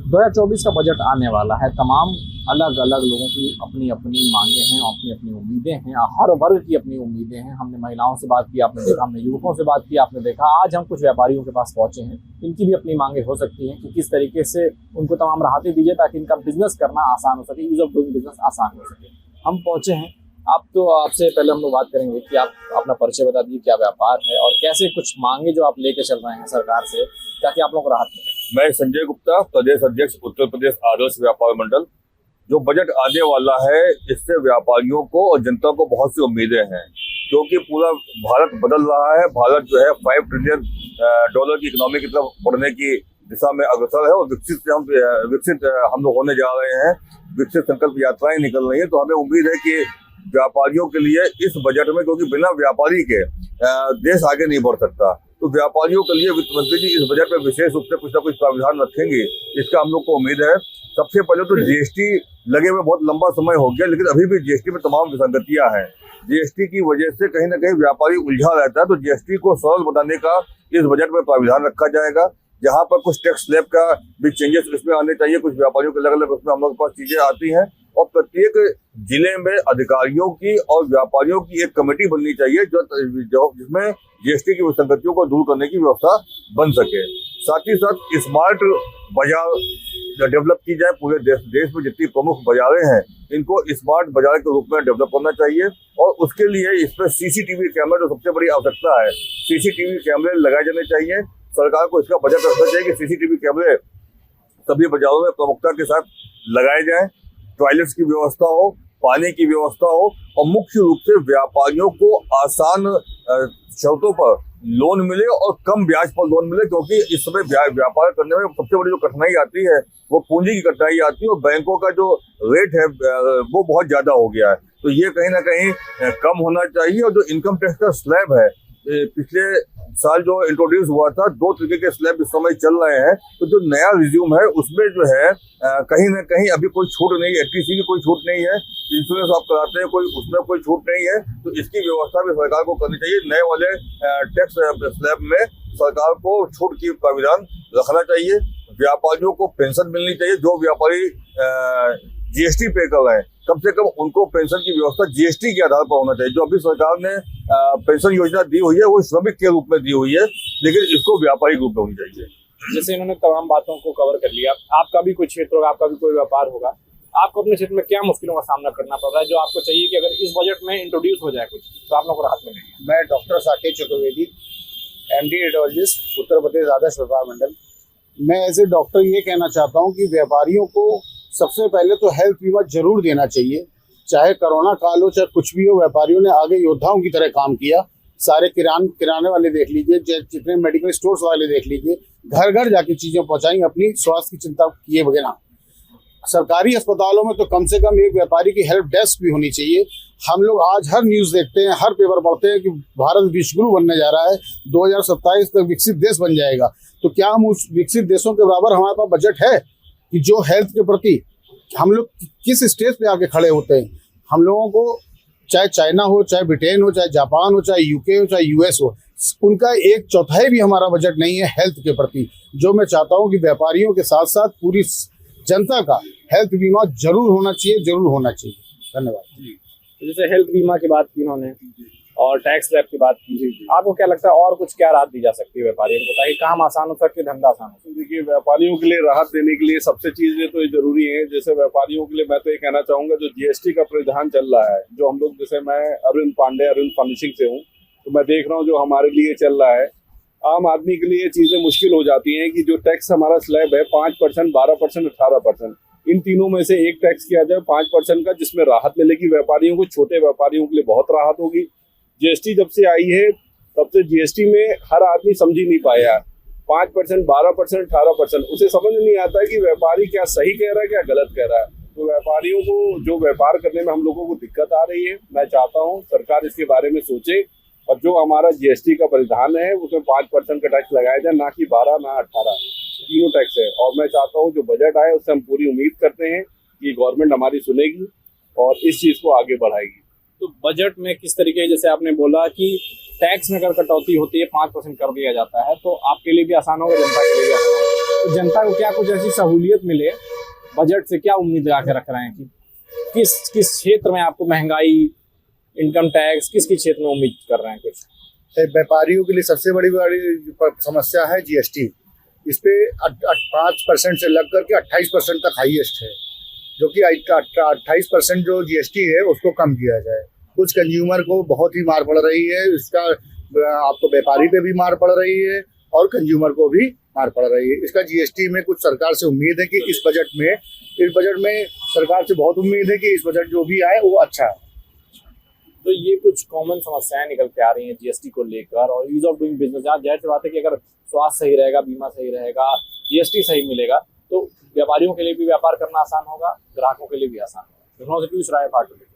2024 का बजट आने वाला है। तमाम अलग अलग लोगों की अपनी अपनी मांगे हैं, अपनी अपनी उम्मीदें हैं, हर वर्ग की अपनी उम्मीदें हैं। हमने महिलाओं से बात की, आपने देखा, हमने युवकों से बात की, आपने देखा। आज हम कुछ व्यापारियों के पास पहुंचे हैं। इनकी भी अपनी मांगे हो सकती हैं कि किस तरीके से उनको तमाम राहतें दीजिए ताकि इनका बिजनेस करना आसान हो सके, ईज ऑफ डूइंग बिजनेस आसान हो सके। हम पहुंचे हैं। आपसे पहले हम लोग बात करेंगे कि आप अपना परिचय बता दीजिए, क्या व्यापार है और कैसे कुछ मांगे जो आप लेके चल रहे हैं सरकार से ताकि आप लोगों को राहत मिले। मैं संजय गुप्ता, प्रदेश अध्यक्ष उत्तर प्रदेश आदर्श व्यापार मंडल। जो बजट आने वाला है इससे व्यापारियों को और जनता को बहुत सी उम्मीदें हैं, क्योंकि पूरा भारत बदल रहा है। भारत जो है $5 ट्रिलियन की इकोनॉमी की तरफ बढ़ने की दिशा में अग्रसर है और विकसित हम लोग होने जा रहे हैं। विकसित संकल्प यात्राएं निकल रही है। तो हमें उम्मीद है कि व्यापारियों के लिए इस बजट में, क्योंकि बिना व्यापारी के देश आगे नहीं बढ़ सकता, तो व्यापारियों के लिए वित्त मंत्री जी इस बजट में विशेष रूप से कुछ ना कुछ प्रावधान रखेंगे, इसका हम लोग को उम्मीद है। सबसे पहले तो जीएसटी लगे हुए बहुत लंबा समय हो गया, लेकिन अभी भी जीएसटी में तमाम विसंगतियां हैं। जीएसटी की वजह से कहीं ना कहीं व्यापारी उलझा रहता है, तो जीएसटी को सरल बनाने का इस बजट में प्रावधान रखा जाएगा। जहां पर कुछ टैक्स स्लैब का भी चेंजेस इसमें आने चाहिए। कुछ व्यापारियों के अलग अलग उसमें हम लोग के पास चीजें आती हैं और प्रत्येक जिले में अधिकारियों की और व्यापारियों की एक कमेटी बननी चाहिए जो जिसमें जीएसटी की विसंगतियों को दूर करने की व्यवस्था बन सके। साथ ही साथ स्मार्ट बाजार डेवलप की जाए। पूरे देश में जितनी प्रमुख बाजारें हैं इनको स्मार्ट बाजार के रूप में डेवलप करना चाहिए और उसके लिए इसमें सीसीटीवी कैमरा जो सबसे बड़ी आवश्यकता है, सीसीटीवी कैमरे लगाए जाने चाहिए। सरकार को इसका बजट रखना चाहिए कि सीसीटीवी कैमरे सभी बाजारों में प्रमुखता के साथ लगाए जाएं। टॉयलेट्स की व्यवस्था हो, पानी की व्यवस्था हो और मुख्य रूप से व्यापारियों को आसान शर्तों पर लोन मिले और कम ब्याज पर लोन मिले, क्योंकि इस समय व्यापार करने में सबसे बड़ी जो कठिनाई आती है वो पूंजी की कठिनाई आती है और बैंकों का जो रेट है वो बहुत ज्यादा हो गया है। तो ये कहीं ना कहीं कम होना चाहिए। और जो इनकम टैक्स का स्लैब है, पिछले साल जो इंट्रोड्यूस हुआ था, 2 तरीके के स्लैब इस समय चल रहे हैं। तो जो नया रिज्यूम है उसमें जो है कहीं ना कहीं अभी कोई छूट नहीं है, एटीसी की कोई छूट नहीं है, इंश्योरेंस आप कराते हैं कोई, उसमें कोई छूट नहीं है। तो इसकी व्यवस्था भी सरकार को करनी चाहिए। नए वाले टैक्स स्लैब में सरकार को छूट की प्राविधान रखना चाहिए। व्यापारियों को पेंशन मिलनी चाहिए। जो व्यापारी जीएसटी पे कर रहे हैं, कम से कम उनको पेंशन की व्यवस्था जीएसटी के आधार पर होना चाहिए। जो अभी सरकार ने पेंशन योजना दी हुई है वो श्रमिक के रूप में दी हुई है, लेकिन इसको व्यापारिक रूप में होनी चाहिए। जैसे इन्होंने तमाम बातों को कवर कर लिया, आपका भी कोई क्षेत्र होगा, आपका भी कोई व्यापार होगा, आपको अपने क्षेत्र में क्या मुश्किलों का सामना करना पड़ रहा है जो आपको चाहिए कि अगर इस बजट में इंट्रोड्यूस हो जाए कुछ तो आप लोगों को राहत मिलेगी? मैं doctor Saket Chaturvedi, MD radiologist, Uttar Pradesh Adarsh Vyapar Mandal. मैं एज ए डॉक्टर ये कहना चाहता हूँ कि व्यापारियों को सबसे पहले तो हेल्थ बीमा जरूर देना चाहिए। चाहे कोरोना काल हो, चाहे कुछ भी हो, व्यापारियों ने आगे योद्धाओं की तरह काम किया। सारे किराने वाले देख लीजिए, जितने मेडिकल स्टोर्स वाले देख लीजिए, घर घर जाके चीजें पहुंचाई अपनी स्वास्थ्य की चिंता किए बगैर। सरकारी अस्पतालों में तो कम से कम एक व्यापारी की हेल्प डेस्क भी होनी चाहिए। हम लोग आज हर न्यूज देखते हैं, हर पेपर पढ़ते हैं कि भारत विश्वगुरु बनने जा रहा है, 2027 तक विकसित देश बन जाएगा। तो क्या हम उस विकसित देशों के बराबर हमारे पास बजट है कि जो हेल्थ के प्रति हम लोग किस स्टेज पे आके खड़े होते हैं? हम लोगों को चाहे चाइना हो, चाहे ब्रिटेन हो, चाहे जापान हो, चाहे यूके हो, चाहे यूएस हो, उनका 1/4 भी हमारा बजट नहीं है हेल्थ के प्रति। जो मैं चाहता हूं कि व्यापारियों के साथ साथ पूरी जनता का हेल्थ बीमा जरूर होना चाहिए, जरूर होना चाहिए। धन्यवाद। जैसे हेल्थ बीमा की बात की उन्होंने और टैक्स स्लैब की बात की, आपको क्या लगता है और कुछ क्या राहत दी जा सकती है व्यापारियों को ताकि काम आसान हो सके, धंधा आसान हो सके? देखिए, व्यापारियों के लिए राहत देने के लिए सबसे चीजें तो ये जरूरी है। जैसे व्यापारियों के लिए मैं तो ये कहना चाहूंगा, जो जीएसटी का प्रावधान चल रहा है, जो हम लोग, जैसे मैं अरविंद पांडे, अरविंद फर्निशिंग से हूँ, तो मैं देख रहा हूँ जो हमारे लिए चल रहा है। आम आदमी के लिए चीजें मुश्किल हो जाती हैं कि जो टैक्स हमारा स्लैब है 5%, 12%, 18%, इन तीनों में से एक टैक्स किया जाए 5% का, जिसमें राहत मिलेगी व्यापारियों को। छोटे व्यापारियों के लिए बहुत राहत होगी। जीएसटी जब से आई है तब से जीएसटी में हर आदमी समझ ही नहीं पाया। 5%, 12%, 18%, उसे समझ नहीं आता है कि व्यापारी क्या सही कह रहा है, क्या गलत कह रहा है। तो व्यापारियों को जो व्यापार करने में हम लोगों को दिक्कत आ रही है, मैं चाहता हूँ सरकार इसके बारे में सोचे और जो हमारा जीएसटी का परिधान है उसमें 5% का टैक्स लगाया जाए, ना कि 12, ना 18, तीनों टैक्स है। और मैं चाहता हूँ जो बजट आए उससे हम पूरी उम्मीद करते हैं कि गवर्नमेंट हमारी सुनेगी और इस चीज को आगे बढ़ाएगी। तो बजट में किस तरीके, जैसे आपने बोला कि टैक्स में अगर कटौती होती है 5% कर दिया जाता है, तो आपके लिए भी आसान होगा, जनता के लिए भी आसान होगा? तो जनता को क्या कुछ ऐसी सहूलियत मिले, बजट से क्या उम्मीद लगा के रख रहे हैं कि किस किस क्षेत्र में आपको महंगाई, इनकम टैक्स, किस किस क्षेत्र में उम्मीद कर रहे हैं कुछ? व्यापारियों के लिए सबसे बड़ी समस्या है जीएसटी। इस पे 5% से लग करके 28% तक हाईएस्ट है, जो कि 28% जो जीएसटी है उसको कम किया जाए। कुछ कंज्यूमर को बहुत ही मार पड़ रही है इसका, आपको व्यापारी पे भी मार पड़ रही है और कंज्यूमर को भी मार पड़ रही है। इसका जीएसटी में कुछ सरकार से उम्मीद है कि इस बजट में सरकार से बहुत उम्मीद है कि इस बजट जो भी आए वो अच्छा है। तो ये कुछ कॉमन समस्याएं निकल के आ रही हैं जीएसटी को लेकर, और ईज ऑफ डूइंग बिजनेस। जहाँ जाहिर सी बात है कि अगर स्वास्थ्य सही रहेगा, बीमा सही रहेगा, जीएसटी सही मिलेगा, तो व्यापारियों के लिए भी व्यापार करना आसान होगा, ग्राहकों के लिए भी आसान होगा। लखनऊ से पीयूष राय, भारत।